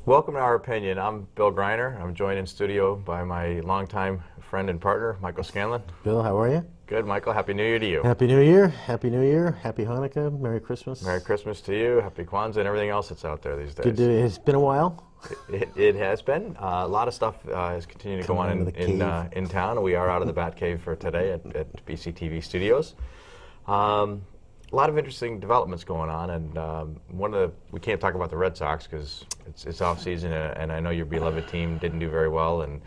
Welcome to Our Opinion. I'm Bill Greiner. I'm joined in studio by my longtime friend and partner, Michael Scanlon. Bill, how are you? Good, Michael. Happy New Year to you. Happy New Year. Happy New Year. Happy Hanukkah. Merry Christmas. Merry Christmas to you. Happy Kwanzaa and everything else that's out there these days. It's been a while. It has been. A lot of stuff is continuing to go on in town. We are out of the Bat Cave for today at BCTV Studios. A lot of interesting developments going on, and we can't talk about the Red Sox because it's off season, and I know your beloved team didn't do very well, and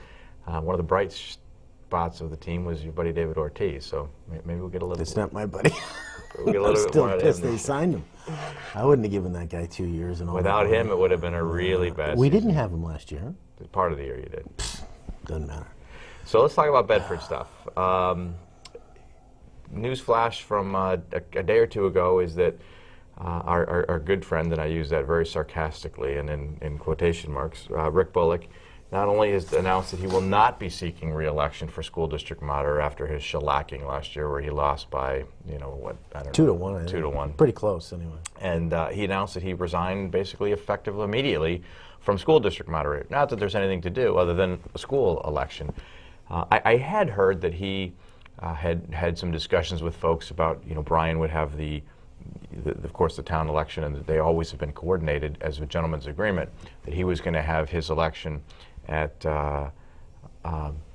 one of the bright spots of the team was your buddy David Ortiz. So maybe we'll get a little. It's not my buddy. We'll get a little I'm bit still more pissed they signed him. I wouldn't have given that guy 2 years and all. Without him, it would have been a really bad. We season. didn't have him last year. Part of the year you did. Doesn't matter. So let's talk about Bedford stuff. News flash from a day or two ago is that our good friend, and I use that very sarcastically and in quotation marks, Rick Bullock, not only has announced that he will not be seeking re-election for school district moderator after his shellacking last year where he lost by, I don't know. 2 to 1. 2 to 1. Pretty close, anyway. And he announced that he resigned basically effectively immediately from school district moderator. Not that there's anything to do other than a school election. I had heard that he had some discussions with folks about, Brian would have of course, the town election, and they always have been coordinated as a gentleman's agreement, that he was going to have his election at the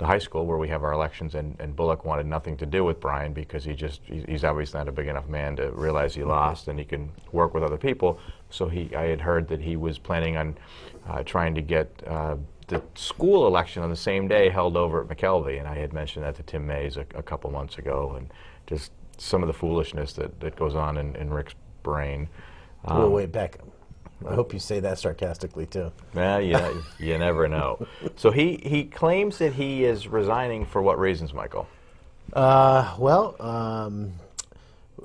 high school where we have our elections, and Bullock wanted nothing to do with Brian because he's obviously not a big enough man to realize he lost and he can work with other people. So I had heard that he was planning on trying to get the school election on the same day held over at McKelvey, and I had mentioned that to Tim Mays a couple months ago, and just some of the foolishness that goes on in Rick's brain. Wait, back up. I hope you say that sarcastically, too. Well, you never know. So he claims that he is resigning for what reasons, Michael?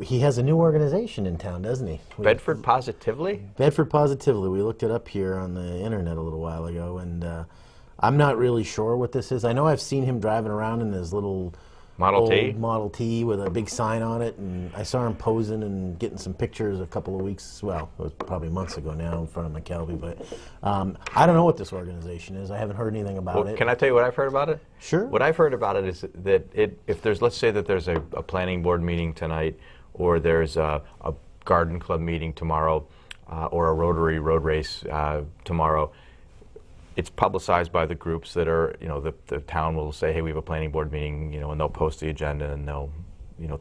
He has a new organization in town, doesn't he? Bedford Positively? Bedford Positively. We looked it up here on the internet a little while ago, and I'm not really sure what this is. I know I've seen him driving around in his little Model T with a big sign on it, and I saw him posing and getting some pictures a couple of weeks, well, it was probably months ago now in front of McKelvey, but I don't know what this organization is. I haven't heard anything about it. Can I tell you what I've heard about it? Sure. What I've heard about it is that if there's, let's say that there's a planning board meeting tonight, or there's a garden club meeting tomorrow, or a Rotary road race tomorrow, it's publicized by the groups that are, the town will say, hey, we have a planning board meeting, and they'll post the agenda and they'll,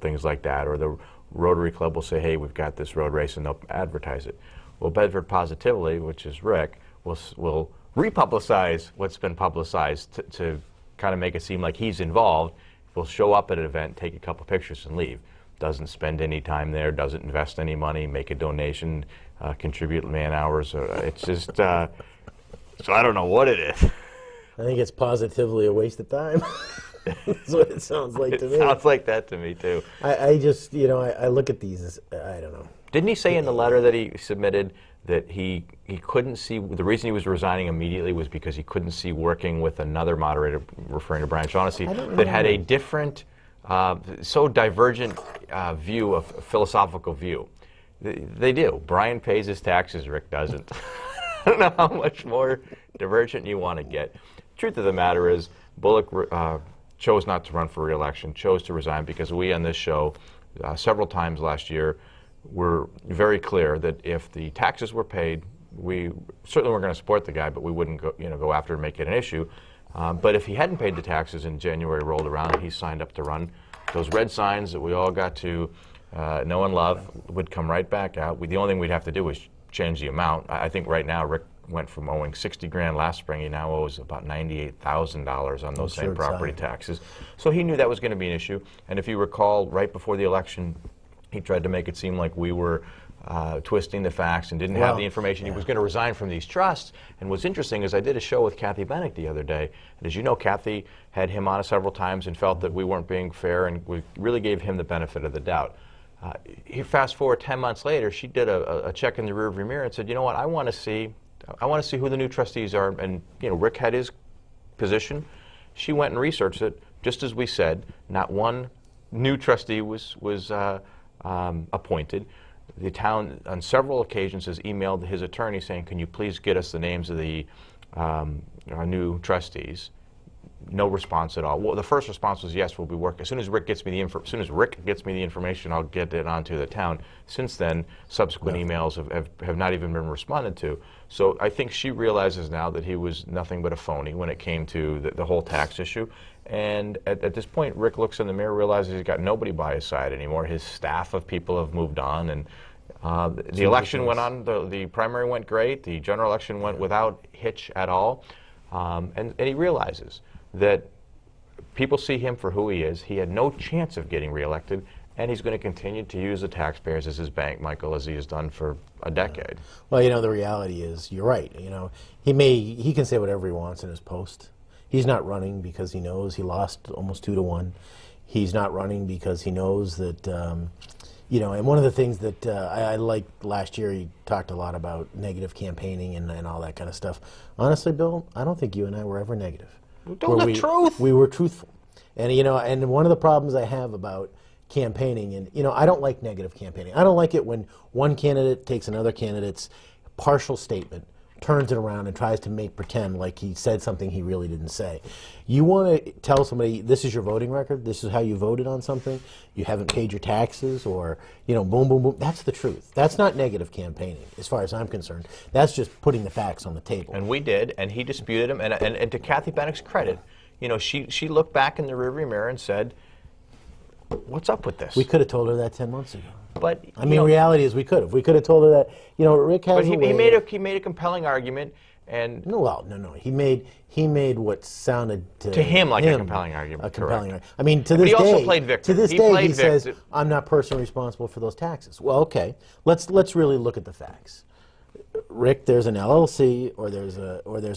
things like that. Or the Rotary Club will say, hey, we've got this road race, and they'll advertise it. Well, Bedford Positively, which is Rick, will republicize what's been publicized to kind of make it seem like he's involved. Will show up at an event, take a couple pictures, and leave. Doesn't spend any time there, doesn't invest any money, make a donation, contribute man hours. It's just... So I don't know what it is. I think it's positively a waste of time. That's what it sounds like to me. It sounds like that to me, too. I just, I look at these as, I don't know. Didn't he say in the letter that he submitted that he couldn't see, the reason he was resigning immediately was because he couldn't see working with another moderator, referring to Brian Shaughnessy, that had a different, so divergent view, of philosophical view. They do. Brian pays his taxes, Rick doesn't. I don't know how much more divergent you want to get. Truth of the matter is, Bullock chose not to run for re-election, chose to resign because we on this show, several times last year, were very clear that if the taxes were paid, we certainly weren't going to support the guy, but we wouldn't go after and make it an issue. But if he hadn't paid the taxes and January rolled around and he signed up to run, those red signs that we all got to know and love would come right back out. The only thing we'd have to do was change the amount. I think right now Rick went from owing $60,000 last spring. He now owes about $98,000 on those same property taxes. So he knew that was going to be an issue. And if you recall, right before the election, he tried to make it seem like we were twisting the facts and didn't have the information. He was going to resign from these trusts. And what's interesting is I did a show with Kathy Bennett the other day. And as you know, Kathy had him on several times and felt that we weren't being fair, and we really gave him the benefit of the doubt. Fast forward 10 months later, she did a check in the rearview mirror and said, you know what, I want to see who the new trustees are. And Rick had his position. She went and researched it, just as we said. Not one new trustee was appointed. the town, on several occasions, has emailed his attorney saying, can you please get us the names of the our new trustees? No response at all. Well, the first response was, yes, we'll be working. As soon as Rick gets me the information, I'll get it onto the town. Since then, subsequent emails have not even been responded to. So I think she realizes now that he was nothing but a phony when it came to the whole tax issue. And at this point, Rick looks in the mirror, realizes he's got nobody by his side anymore. His staff of people have moved on, and the election went on. The primary went great. The general election went without hitch at all. And he realizes that people see him for who he is. He had no chance of getting reelected, and he's going to continue to use the taxpayers as his bank, Michael, as he has done for a decade. Well, you know, the reality is, you're right. You know, he can say whatever he wants in his post. He's not running because he knows he lost almost 2-1. He's not running because he knows that, you know, and one of the things that I liked last year, he talked a lot about negative campaigning and all that kind of stuff. Honestly, Bill, I don't think you and I were ever negative. Truth. We were truthful. And, you know, and one of the problems I have about campaigning, and, you know, I don't like negative campaigning. I don't like it when one candidate takes another candidate's partial statement, turns it around and tries to pretend like he said something he really didn't say. You want to tell somebody, this is your voting record, this is how you voted on something, you haven't paid your taxes, or, you know, boom, boom, boom. That's the truth. That's not negative campaigning, as far as I'm concerned. That's just putting the facts on the table. And we did, and he disputed them. And to Kathy Bennick's credit, you know, she looked back in the rearview mirror and said, what's up with this? We could have told her that 10 months ago. But I mean, reality is we could have. We could have told her that. You know, Rick has. But he made a compelling argument, and no. He made what sounded to him like a compelling argument. A compelling argument. I mean, to but this he day, also played victim. To this day, he says, "I'm not personally responsible for those taxes." Well, okay. Let's really look at the facts. Rick, there's an LLC or there's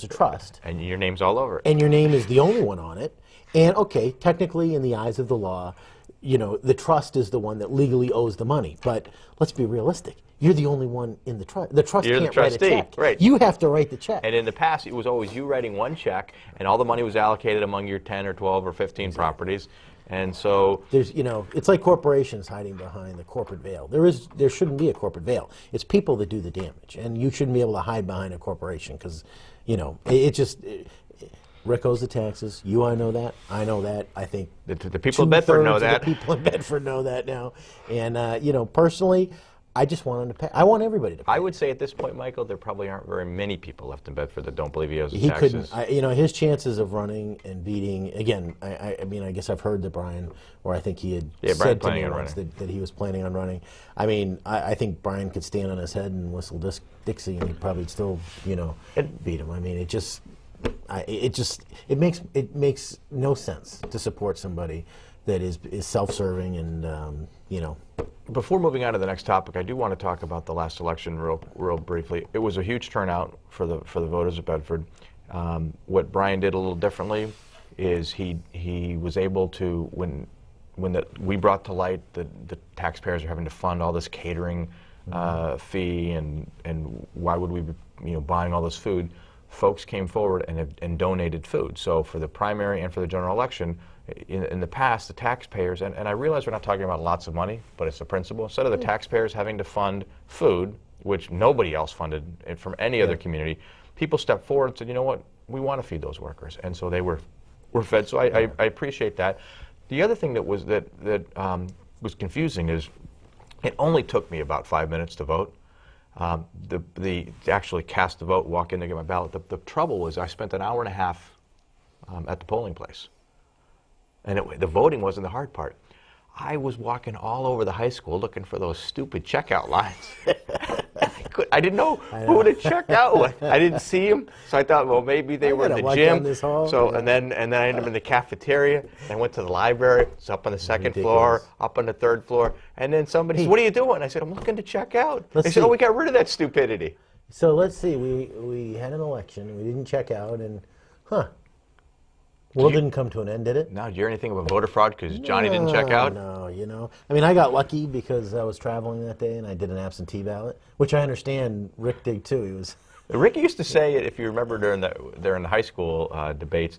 a trust, and your name's all over it. And your name is the only one on it. And okay, technically, in the eyes of the law, you know, the trust is the one that legally owes the money. But let's be realistic. You're the only one in the trust. The trust can't write a check. Right. You have to write the check. And in the past, it was always you writing one check, and all the money was allocated among your 10 or 12 or 15 properties. And so there's, you know, it's like corporations hiding behind the corporate veil. There shouldn't be a corporate veil. It's people that do the damage, and you shouldn't be able to hide behind a corporation because, you know, Rick owes the taxes. I know that. I know that. I think the people in Bedford know that. The people in Bedford know that now. And you know, personally, I just want him to pay. I want everybody to pay. I would say at this point, Michael, there probably aren't very many people left in Bedford that don't believe he owes the taxes. He couldn't. You know, his chances of running and beating, again, I mean, I guess I've heard that Brian, or I think he had said to me once that he was planning on running. I mean, I think Brian could stand on his head and whistle Dixie, and he'd probably still, you know, beat him. I mean, it makes no sense to support somebody that is self-serving and you know. Before moving on to the next topic, I do want to talk about the last election real briefly. It was a huge turnout for the voters of Bedford. What Brian did a little differently is he was able to, when we brought to light the taxpayers are having to fund all this catering fee and why would we be, you know, buying all this food, folks came forward and donated food. So for the primary and for the general election, in the past, the taxpayers, and I realize we're not talking about lots of money, but it's the principle. Instead of the taxpayers having to fund food, which nobody else funded from any other community, people stepped forward and said, you know what, we want to feed those workers. And so they were fed. So I appreciate that. The other thing that was confusing is it only took me about 5 minutes to vote. To actually cast the vote, walk in to get my ballot. The trouble was I spent an hour and a half at the polling place. And the voting wasn't the hard part. I was walking all over the high school looking for those stupid checkout lines. I didn't know who to check out with. I didn't see them, so I thought, well, maybe they were in the gym. And then I ended up in the cafeteria and went to the library. It's up on the second floor, up on the third floor. And then somebody said, "What are you doing?" I said, "I'm looking to check out." They said, "Oh, we got rid of that stupidity." So let's see. We had an election. We didn't check out, and world didn't come to an end, did it? No. Did you hear anything about voter fraud because Johnny didn't check out? No, you know. I mean, I got lucky because I was traveling that day and I did an absentee ballot, which I understand Rick did too. He was. Rick used to say it, if you remember, during the high school debates,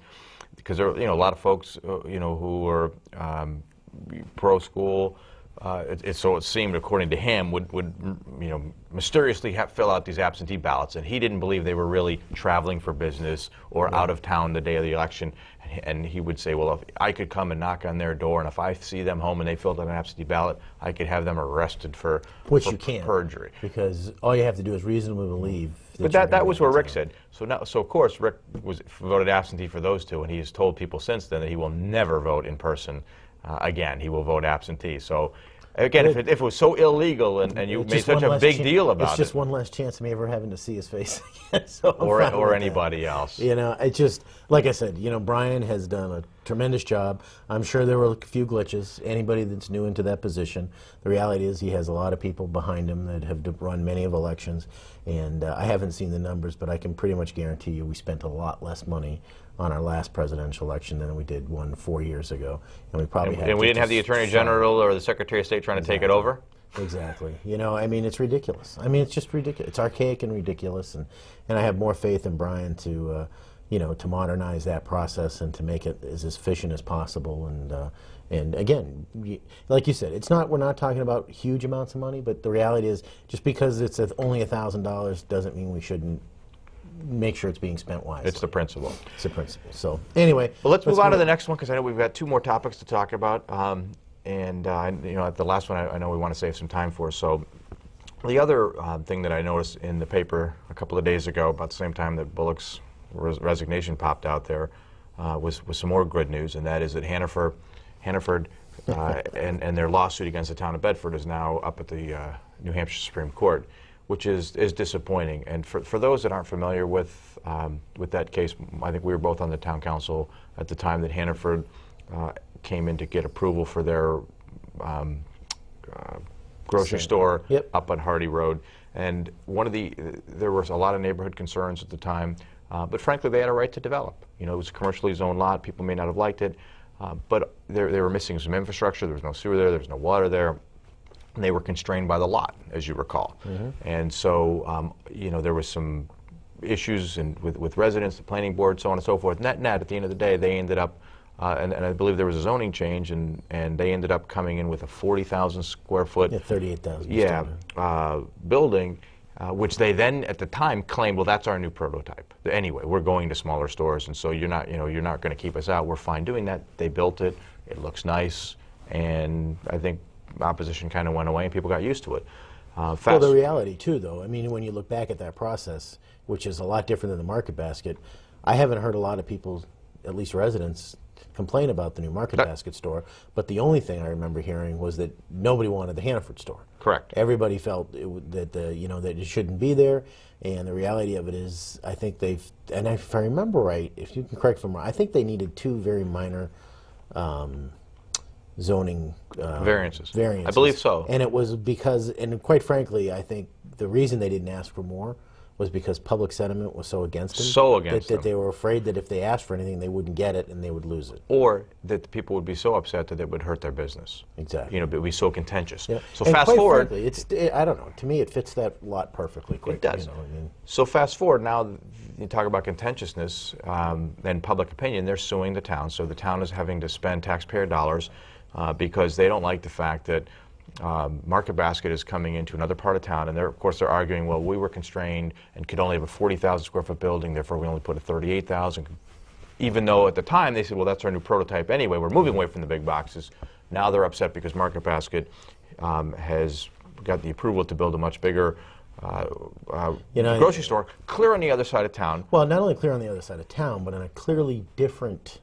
because there were, you know, a lot of folks, you know, who were pro school, so it seemed, according to him, would mysteriously fill out these absentee ballots, and he didn't believe they were really traveling for business or out of town the day of the election. And he would say, well, if I could come and knock on their door, and if I see them home and they filled out an absentee ballot, I could have them arrested for perjury. Because all you have to do is reasonably believe. But that was what Rick said. So of course Rick voted absentee for those two, and he has told people since then that he will never vote in person again. He will vote absentee. So again, if it was so illegal and you made such a big deal about it, it's just one less chance of me ever having to see his face again. So or anybody else. It just, like I said, Brian has done a tremendous job. I'm sure there were a few glitches. Anybody that's new into that position, the reality is he has a lot of people behind him that have run many of elections, and I haven't seen the numbers, but I can pretty much guarantee you we spent a lot less money on our last presidential election than we did 4 years ago, and we probably and we didn't have the Attorney General or the Secretary of State trying to take it over. Exactly. I mean, it's ridiculous. I mean, it's just ridiculous. It's archaic and ridiculous, and I have more faith in Brian to to modernize that process and to make it as efficient as possible. And again, like you said, we're not talking about huge amounts of money, but the reality is, just because it's only $1,000 doesn't mean we shouldn't make sure it's being spent wisely. It's the principle. It's the principle. So anyway, well, let's move on to the next one, because I know we've got two more topics to talk about. At the last one, I know we want to save some time for. So the other thing that I noticed in the paper a couple of days ago, about the same time that Bullock's resignation popped out there, was some more good news, and that is that Hannaford and their lawsuit against the town of Bedford is now up at the New Hampshire Supreme Court, which is disappointing. And for those that aren't familiar with that case, I think we were both on the town council at the time that Hannaford came in to get approval for their grocery store up on Hardy Road. And there was a lot of neighborhood concerns at the time, but frankly, they had a right to develop. It was a commercially zoned lot. People may not have liked it, but they were missing some infrastructure. There was no sewer there. There was no water there. And they were constrained by the lot, as you recall. Mm-hmm. And so, there was some issues with residents, the planning board, so on and so forth. Net, at the end of the day, they ended up, and I believe there was a zoning change, and they ended up coming in with a 40,000 square foot, 38,000 building, which they then at the time claimed, well, that's our new prototype. Anyway, we're going to smaller stores, and so you're not going to keep us out. We're fine doing that. They built it. It looks nice, and I think opposition kind of went away and people got used to it. Well, the reality too, though, I mean, when you look back at that process, which is a lot different than the Market Basket, I haven't heard a lot of people, at least residents, complain about the new Market Basket store, but the only thing I remember hearing was that nobody wanted the Hannaford store. Correct. Everybody felt that that it shouldn't be there, and the reality of it is, I think and if I remember right, if you can correct me if I'm wrong, I think they needed two very minor zoning variances. I believe so. And it was because, and quite frankly, I think the reason they didn't ask for more was because public sentiment was so against them. That they were afraid that if they asked for anything, they wouldn't get it and they would lose it. Or that the people would be so upset that it would hurt their business. Exactly. It would be so contentious. Yeah. So and fast forward. Frankly, I don't know. To me, it fits that lot perfectly. It does. So fast forward now, you talk about contentiousness and public opinion. They're suing the town, so the town is having to spend taxpayer dollars because they don't like the fact that Market Basket is coming into another part of town, and of course they're arguing, well, we were constrained and could only have a 40,000 square foot building, therefore we only put a 38,000. Even though at the time they said, well, that's our new prototype anyway, we're moving away from the big boxes. Now they're upset because Market Basket has got the approval to build a much bigger grocery store clear on the other side of town. Well, not only clear on the other side of town, but in a clearly different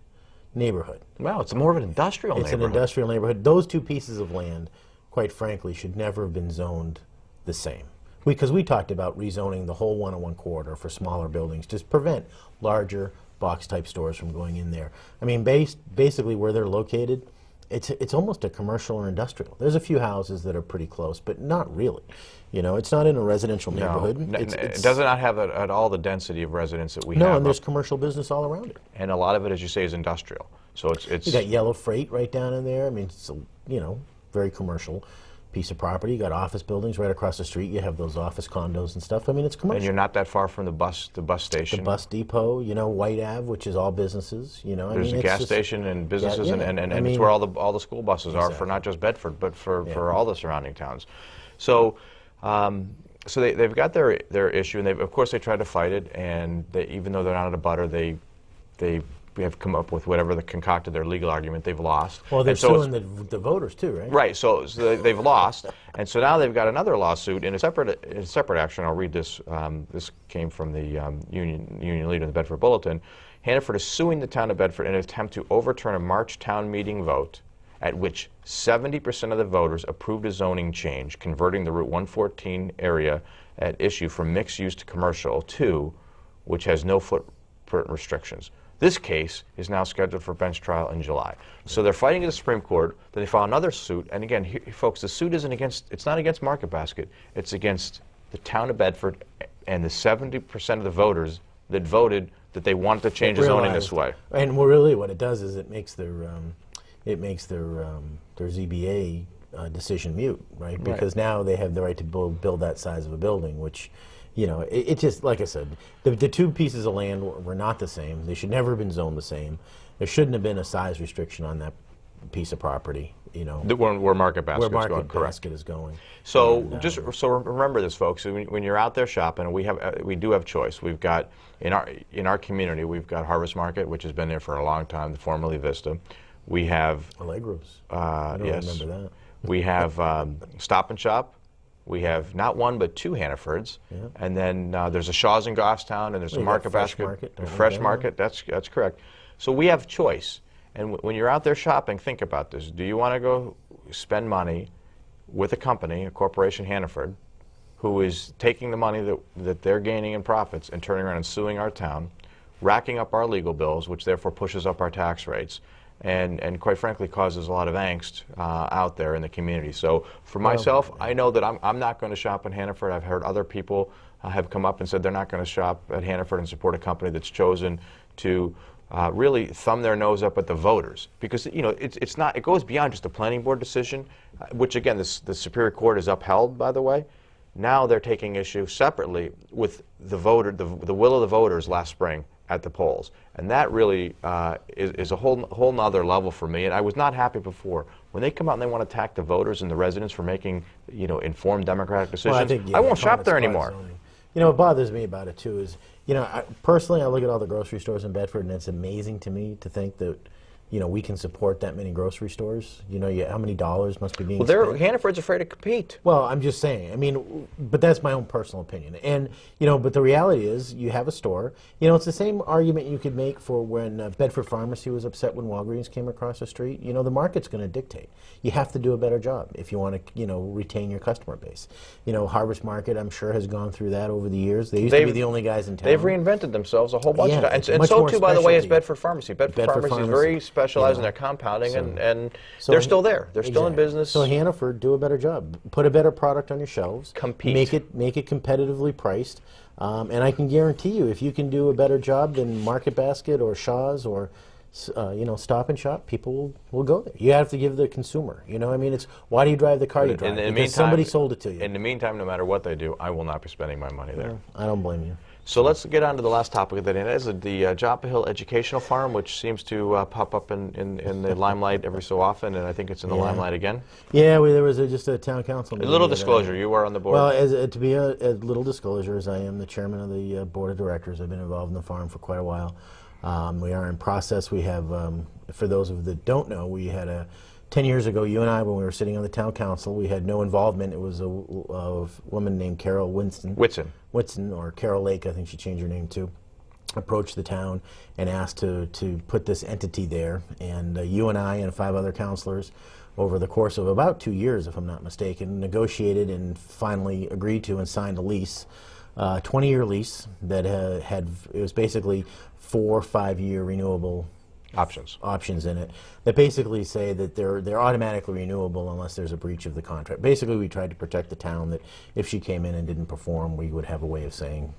neighborhood. Well, it's more of an industrial neighborhood. It's an industrial neighborhood. Those two pieces of land, quite frankly, should never have been zoned the same. Because we talked about rezoning the whole 101 corridor for smaller buildings to prevent larger box-type stores from going in there. I mean, basically where they're located, it's almost a commercial or industrial. There's a few houses that are pretty close, but not really. It's not in a residential neighborhood. It does not have at all the density of residents that we have. No, and there's commercial business all around it. And a lot of it, as you say, is industrial. So it's you got yellow freight right down in there. I mean, it's very commercial. piece of property. You got office buildings right across the street. You have those office condos and stuff. I mean, it's commercial. And you're not that far from the bus station. The bus depot, you know, White Ave, which is all businesses. You know, there's a gas station and businesses, yeah, and I mean, it's where all the school buses are for not just Bedford, but for all the surrounding towns. So. So they've got their issue, and of course they tried to fight it, and even though they're not in a butter, they have come up with whatever they concocted their legal argument. They've lost. Well, they're suing the voters too, right? Right. So they've lost, and so now they've got another lawsuit in a separate action. I'll read this. This came from the union leader in the Bedford Bulletin. Hannaford is suing the town of Bedford in an attempt to overturn a March town meeting vote at which 70% of the voters approved a zoning change, converting the Route 114 area at issue from mixed use to commercial to which has no footprint restrictions. This case is now scheduled for bench trial in July. So they're fighting at the Supreme Court, then they file another suit, and again, folks, the suit it's not against Market Basket, it's against the town of Bedford and the 70% of the voters that voted that they wanted to change the zoning this way. And really what it does is it makes their ZBA decision mute, right? Because now they have the right to build that size of a building, which, you know, it just, like I said, the two pieces of land were not the same. They should never have been zoned the same. There shouldn't have been a size restriction on that piece of property, you know. Where Market Basket is going. Where Market Basket is going. So so remember this, folks. When you're out there shopping, and we do have choice. We've got in our community, we've got Harvest Market, which has been there for a long time, formerly Vista. We have Allegros. I don't remember that. We have Stop and Shop. We have not one but two Hannafords, and then there's a Shaw's in Goffstown, and there's a Market Basket, Fresh Market. That's correct. So we have choice, and when you're out there shopping, think about this. Do you want to go spend money with a company, a corporation, Hannaford, who is taking the money that they're gaining in profits and turning around and suing our town, racking up our legal bills, which therefore pushes up our tax rates, and quite frankly causes a lot of angst out there in the community. So for myself, I know that I'm not going to shop in Hannaford. I've heard other people have come up and said they're not going to shop at Hannaford and support a company that's chosen to really thumb their nose up at the voters, because you know it goes beyond just a planning board decision, which again the Superior Court has upheld, by the way. Now they're taking issue separately with the will of the voters last spring at the polls, and that really is a whole nother level for me. And I was not happy before when they come out and they want to attack the voters and the residents for making informed democratic decisions. Well, I won't shop there anymore. You know, what bothers me about it too is, you know, personally I look at all the grocery stores in Bedford, and it's amazing to me to think that, you know, we can support that many grocery stores. You know, how many dollars must be being spent? Hannaford's afraid to compete. Well, I'm just saying. I mean, but that's my own personal opinion. And, you know, but the reality is you have a store. You know, it's the same argument you could make for when Bedford Pharmacy was upset when Walgreens came across the street. You know, the market's going to dictate. You have to do a better job if you want to, you know, retain your customer base. You know, Harvest Market, I'm sure, has gone through that over the years. They used to be the only guys in town. They've reinvented themselves a whole bunch of times. And so, too, by the way, is Bedford Pharmacy. Bedford Pharmacy is very specialized in their compounding, and they're still there. They're still in business. So Hannaford, do a better job. Put a better product on your shelves. Compete. Make it competitively priced. And I can guarantee you, if you can do a better job than Market Basket or Shaw's or you know, Stop and Shop, people will go there. You have to give the consumer. You know, I mean, it's why do you drive the car you drive? Because somebody sold it to you. In the meantime, no matter what they do, I will not be spending my money there. I don't blame you. So let's get on to the last topic of the day. And that is the Joppa Hill Educational Farm, which seems to pop up in the limelight every so often, and I think it's in the limelight again. Yeah, there was just a town council meeting. A little disclosure, you are on the board. Well, to be a little disclosure, as I am the chairman of the board of directors. I've been involved in the farm for quite a while. We are in process. We have, for those of you that don't know, we had 10 years ago, you and I, when we were sitting on the town council, we had no involvement. It was a woman named Carol Whitson, or Carol Lake, I think she changed her name to, approached the town and asked to put this entity there. And you and I and 5 other councilors, over the course of about 2 years, if I'm not mistaken, negotiated and finally agreed to and signed a lease, 20-year lease that it was basically 4 5-year renewable options in it that basically say that they're automatically renewable unless there's a breach of the contract. Basically, we tried to protect the town that if she came in and didn't perform, we would have a way of saying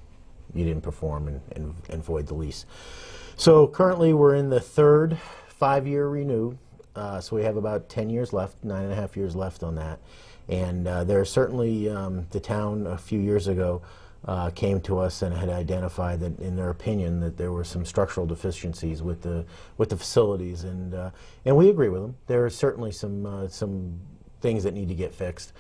you didn't perform and void the lease. So currently we're in the 3rd 5-year renew. so we have about 10 years left, 9.5 years left on that. And there are certainly, the town a few years ago came to us and had identified that, in their opinion, that there were some structural deficiencies with the facilities, and we agree with them. There are certainly some things that need to get fixed.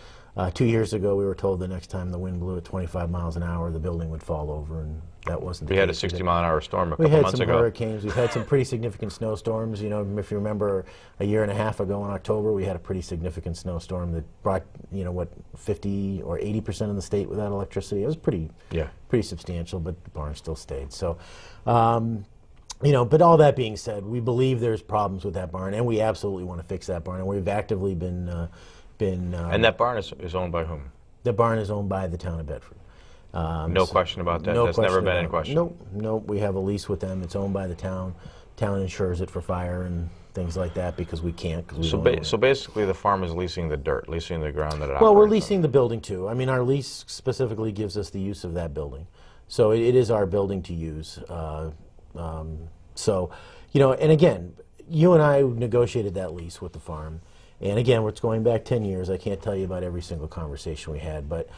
2 years ago, we were told the next time the wind blew at 25 miles an hour, the building would fall over, and that wasn't the case. We had a 60-mile-an-hour storm a couple months ago. We had some hurricanes. We've had some pretty significant snowstorms. You know, if you remember, a year and a half ago in October, we had a pretty significant snowstorm that brought, you know, what, 50 or 80% of the state without electricity. It was pretty substantial, but the barn still stayed. So, you know, but all that being said, we believe there's problems with that barn, and we absolutely want to fix that barn, and we've actively been and that barn is owned by whom? The barn is owned by the town of Bedford. No question about that? No That's question never been in question? Nope. We have a lease with them. It's owned by the town. Town insures it for fire and things like that because we can't. So basically the farm is leasing the dirt, leasing the ground that it operates Well, we're on. leasing the building too. I mean, our lease specifically gives us the use of that building. So it is our building to use. So, you know, and again, you and I negotiated that lease with the farm. And again, it's going back 10 years. I can't tell you about every single conversation we had, but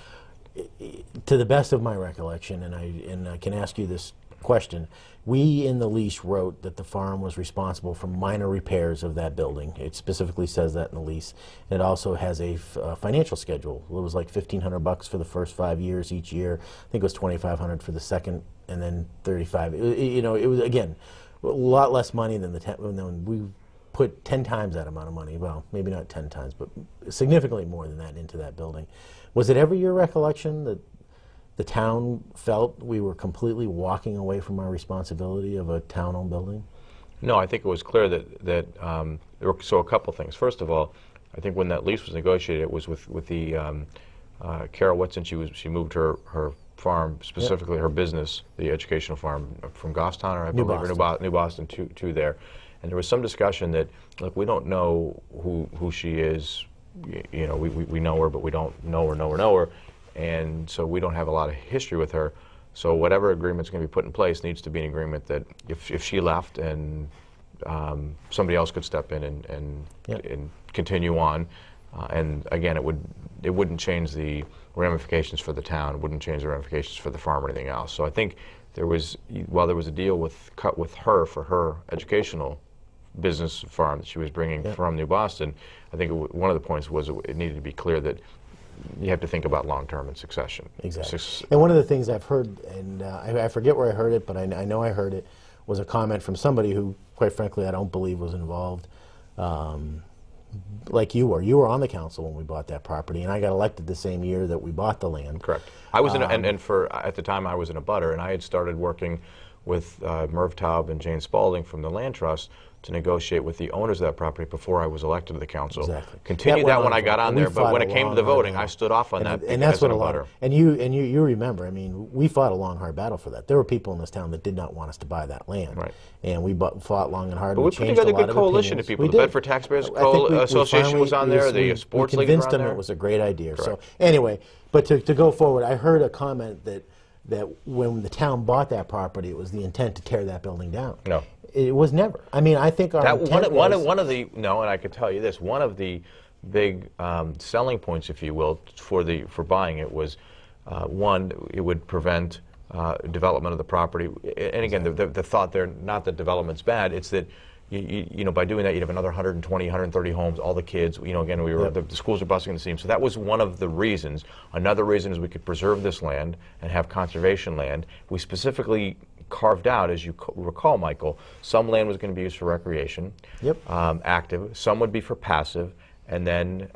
to the best of my recollection, and I can ask you this question, we in the lease wrote that the farm was responsible for minor repairs of that building. It specifically says that in the lease. And it also has a financial schedule. It was like $1,500 for the first 5 years each year. I think it was $2,500 for the second, and then $35. You know, it was, again, a lot less money than we put 10 times that amount of money, well, maybe not 10 times, but significantly more than that into that building. Was it ever your recollection that the town felt we were completely walking away from our responsibility of a town-owned building? No, I think it was clear that so a couple things. First of all, I think when that lease was negotiated, it was with the Carol Whitson. She moved her farm, specifically her business, the educational farm, from Goffstown, I believe, or New Boston to there. And there was some discussion that, look, we don't know who she is. You know, we know her, but we don't know her. And so we don't have a lot of history with her. So whatever agreement's going to be put in place needs to be an agreement that if she left and somebody else could step in and continue on. And again, it wouldn't change the ramifications for the town. It wouldn't change the ramifications for the farm or anything else. So I think while there was a deal with her for her educational business farm that she was bringing from New Boston, I think one of the points was it needed to be clear that you have to think about long-term and succession. Exactly. And one of the things I've heard, and I forget where I heard it, but I know I heard it, was a comment from somebody who, quite frankly, I don't believe was involved. Like you were. You were on the council when we bought that property, and I got elected the same year that we bought the land. Correct. I was at the time I was in a butter, and I had started working with Merv Taub and Jane Spalding from the Land Trust to negotiate with the owners of that property before I was elected to the council. Exactly. Continued that when I got on there, but when it came to the voting, I stood off on that. And that's what a lot of, and you remember, I mean, we fought a long, hard battle for that. There were people in this town that did not want us to buy that land. Right. And we fought long and hard. But we put together a good coalition of people. The Bedford Taxpayers Association was on there, the sports league was on there. We convinced them it was a great idea. Correct. So anyway, but to go forward, I heard a comment that when the town bought that property, it was the intent to tear that building down. No. It was never. I mean, I think our intent and I could tell you this, one of the big selling points, if you will, for buying it was, one, it would prevent development of the property. And again, the thought there, not that development's bad, it's that you know, by doing that, you'd have another 120, 130 homes, all the kids, you know, again, the schools are busting the seams. So that was one of the reasons. Another reason is we could preserve this land and have conservation land. We specifically carved out, as you recall, Michael, some land was going to be used for recreation, active, some would be for passive, and then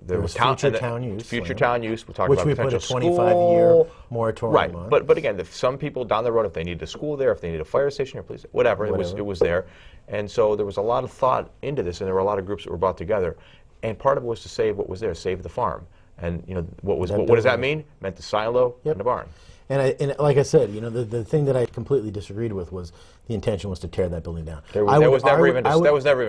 there was future town use. Future town use. We talked about potential school. Which we put a 25-year moratorium on. But again, some people down the road, if they needed a school there, if they needed a fire station or police, whatever. It was there. And so there was a lot of thought into this, and there were a lot of groups that were brought together. And part of it was to save what was there, save the farm. And you know, what does that mean? It meant the silo and the barn. And like I said, you know, the thing that I completely disagreed with was the intention was to tear that building down. That was never even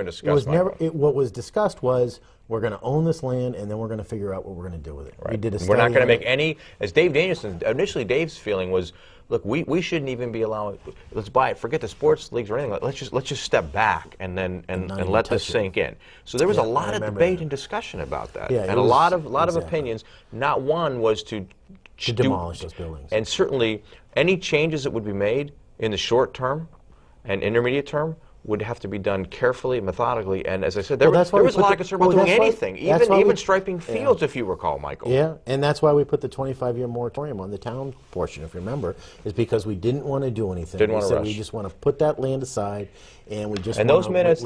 discussed. What was discussed was We're going to own this land, and then we're going to figure out what we're going to do with it. Right. We did a study. We're not going to make any, as Dave Danielson, initially Dave's feeling was, look, we shouldn't even be allowing, let's buy it, forget the sports leagues or anything, let's just step back and let this sink in. So there was a lot of debate and discussion about that. Yeah, and a lot of opinions. Not one was to demolish those buildings. And certainly any changes that would be made in the short term and intermediate term would have to be done carefully, methodically, and as I said, there was a lot of concern about doing anything, even striping fields, if you recall, Michael. Yeah, and that's why we put the 25-year moratorium on the town portion, if you remember, is because we didn't want to do anything. Didn't want to rush. We just want to put that land aside, and we just those minutes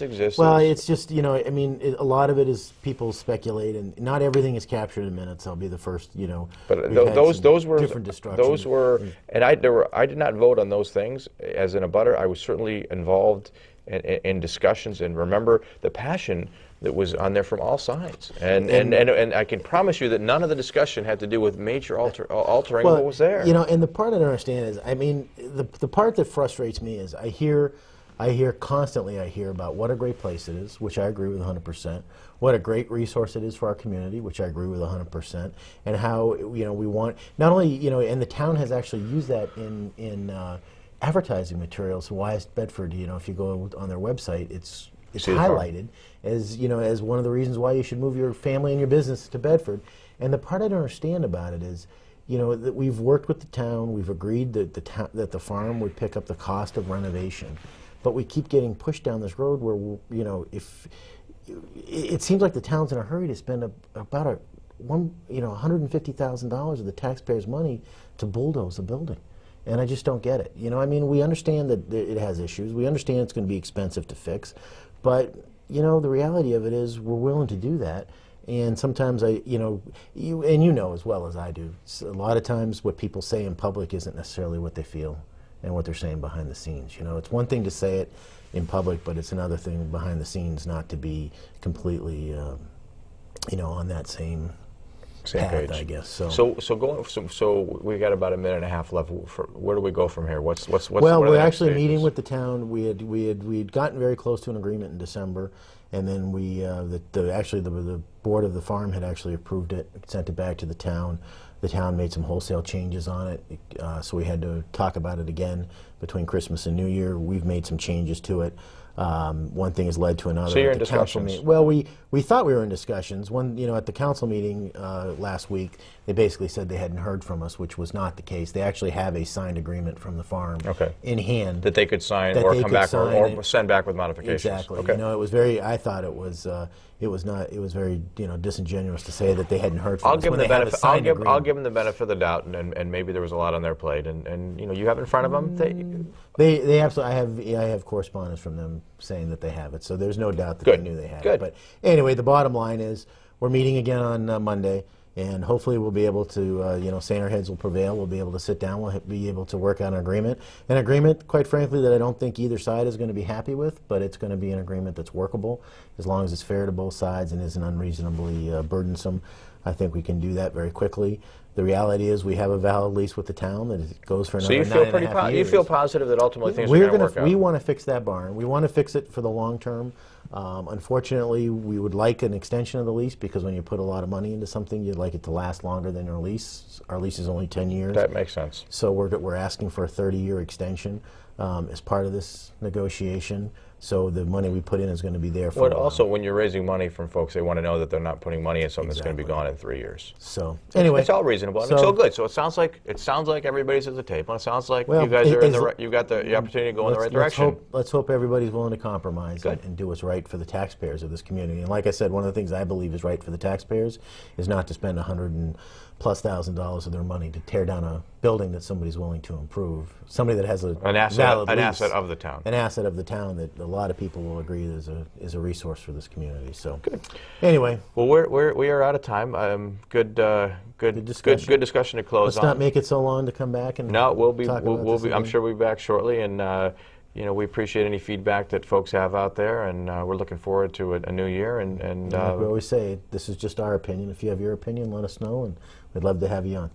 exist. Well, it's just, you know, I mean, a lot of it is people speculate, and not everything is captured in minutes. I'll be the first, you know. But those were different destruction. Those were, and I did not vote on those things as an abutter. I was certainly involved in discusussions, and remember the passion that was on there from all sides. And I can promise you that none of the discussion had to do with major altering what was there. You know, and the part I don't understand is, I mean, the part that frustrates me is I hear constantly about what a great place it is, which I agree with 100%, what a great resource it is for our community, which I agree with 100%, and how, you know, we want, not only, you know, and the town has actually used that in advertising materials. Why Bedford, you know, if you go on their website, it's highlighted as, you know, as one of the reasons why you should move your family and your business to Bedford. And the part I don't understand about it is, you know, that we've worked with the town, we've agreed that the farm would pick up the cost of renovation, but we keep getting pushed down this road where, you know, if it seems like the town's in a hurry to spend about $150,000 of the taxpayers' money to bulldoze a building. And I just don't get it. You know, I mean, we understand that it has issues. We understand it's going to be expensive to fix. But, you know, the reality of it is we're willing to do that. And sometimes you know as well as I do, a lot of times what people say in public isn't necessarily what they feel and what they're saying behind the scenes. You know, it's one thing to say it in public, but it's another thing behind the scenes not to be completely, you know, on that same path, I guess. So we got about a minute and a half left. Where do we go from here? What's well, we're actually meeting with the town. We'd gotten very close to an agreement in December, and then the board of the farm had actually approved it, sent it back to the town. The town made some wholesale changes on it, so we had to talk about it again between Christmas and New Year. We've made some changes to it. One thing has led to another. So you're in discussions? Well, we thought we were in discussions. At the council meeting last week, they basically said they hadn't heard from us, which was not the case. They actually have a signed agreement from the farm in hand that they could sign or come back or send back with modifications. Exactly. Okay. You know, it was very. I thought it was not. It was very, you know, disingenuous to say that they hadn't heard from us. I'll give them the benefit of the doubt, and maybe there was a lot on their plate, and you know, you have in front of them. They absolutely. I have correspondence from them saying that they have it, so there's no doubt that they knew they had it. But anyway, the bottom line is we're meeting again on Monday, and hopefully we'll be able to, you know, saner heads will prevail. We'll be able to sit down. We'll be able to work out an agreement, quite frankly, that I don't think either side is going to be happy with, but it's going to be an agreement that's workable as long as it's fair to both sides and isn't unreasonably burdensome. I think we can do that very quickly. The reality is we have a valid lease with the town that goes for another 9.5 years. You feel positive that ultimately things are going to work out? We want to fix that barn. We want to fix it for the long term. Unfortunately, we would like an extension of the lease because when you put a lot of money into something, you'd like it to last longer than your lease. Our lease is only 10 years. That makes sense. So we're asking for a 30-year extension as part of this negotiation. So the money we put in is going to be there for. Well, also, when you're raising money from folks, they want to know that they're not putting money in something that's going to be gone in 3 years. So anyway, it's all reasonable. I mean, so good. So it sounds like everybody's at the table. It sounds like you guys are you got the opportunity to go in the right direction. Let's hope everybody's willing to compromise and do what's right for the taxpayers of this community. And like I said, one of the things I believe is right for the taxpayers is not to spend $100,000+ of their money to tear down a building that somebody's willing to improve. Somebody that has an asset of the town. An asset of the town that a lot of people will agree is a resource for this community. So good. Anyway, well, we are out of time. Good discussion to close on. Let's not make it so long to come back and we'll be. I'm sure we'll be back shortly, and you know, we appreciate any feedback that folks have out there, and we're looking forward to a new year. And like we always say, this is just our opinion. If you have your opinion, let us know, and we'd love to have you on.